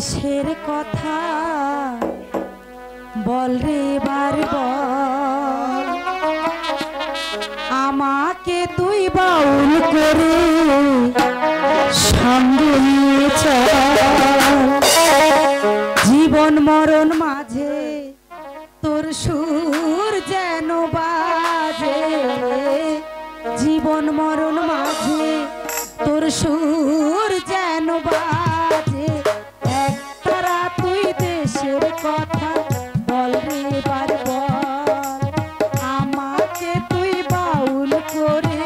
দেশের কথা বল রে বার বল, আমাকে তুই বাউল করে সঙ্গে নিয়ে চল। জীবন মরণ মাঝে তোর সুর যেন বাজে, জীবন মরণ মাঝে তোর সুর যেন বাজে। একতারা তুই দেশের কথা বল রে বার বল, আমাকে তুই বাউল করে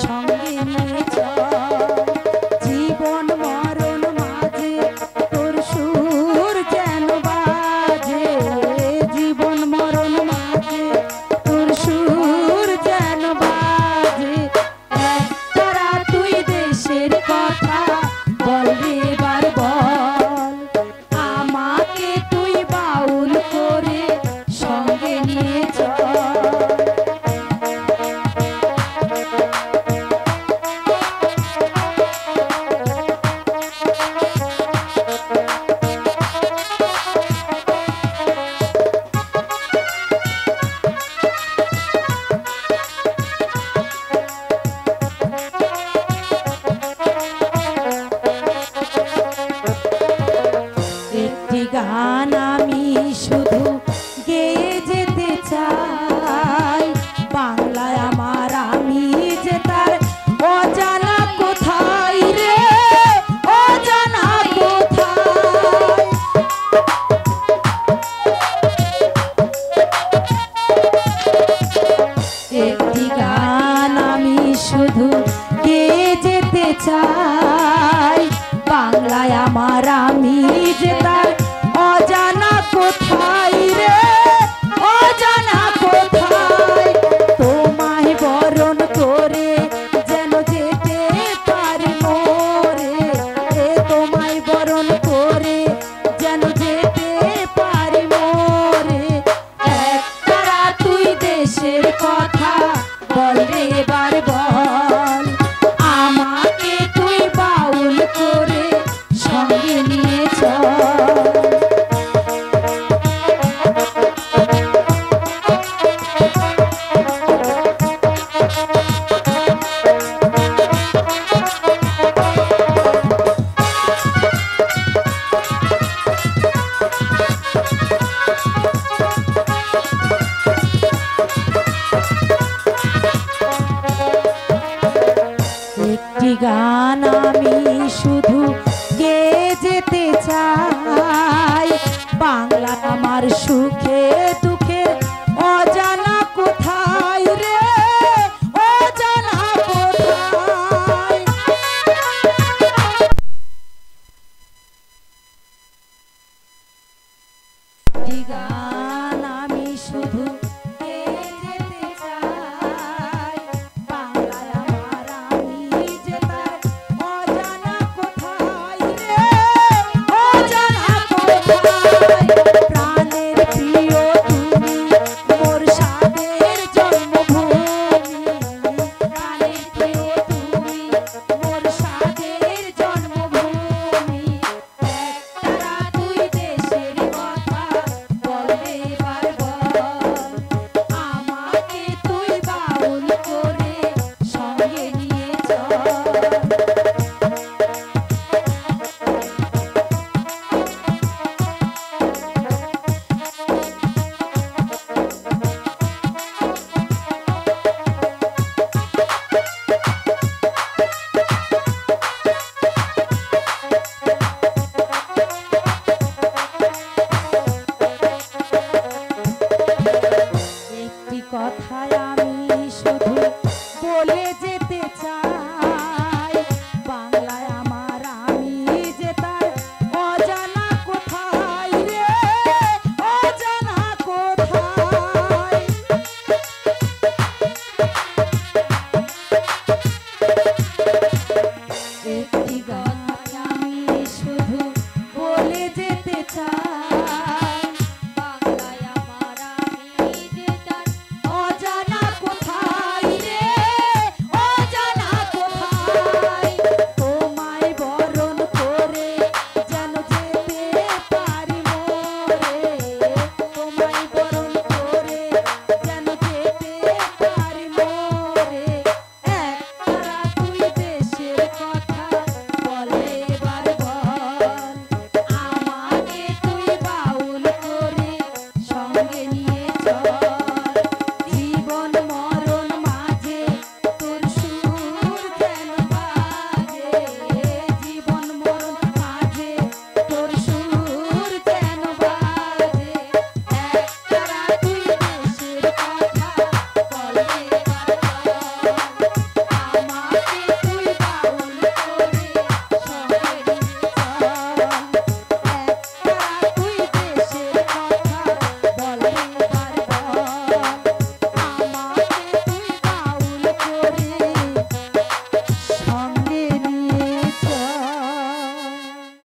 সঙ্গে নিয়ে চল। জীবন মরণ মাঝে তোর সুর যেন বাজে, জীবন মরণ মাঝে তোর সুর যেন বাজে। একতারা তুই দেশের কথা বল রে বার বল, আমাকে তুই বাউল করে সঙ্গে নিয়ে চল। একটি গান আমি শুধু গেয়ে যেতে চাই, বাংলায় আমার আমি যে তার অজানা কোথায় রে, অজানা কোথায়। একটি গান আমি শুধু গেয়ে যেতে চাই, বাংলায় আমার আমি যে তার অজানা কোথায় রে, অজানা কোথায়। তোমায় বরণ করে যেন যেতে পারি মোরে, তোমায় বরণ করে যেন যেতে পারি মোরে। একতারা তুই দেশের কথা বল রে বার বল, আমাকে তুই বাউল করে সঙ্গে নিয়ে চল। একটি গান আমি শুধু গেয়ে যেতে চাই, বাংলা আমার সুখে দুঃখে অজানা কোথায় রে, অজানা কোথায়। একটি গান আমি শুধু গেয়ে যেতে চাই, বাংলায় আমার আমি যে তার অজানা কোথায় রে, অজানা কোথায়।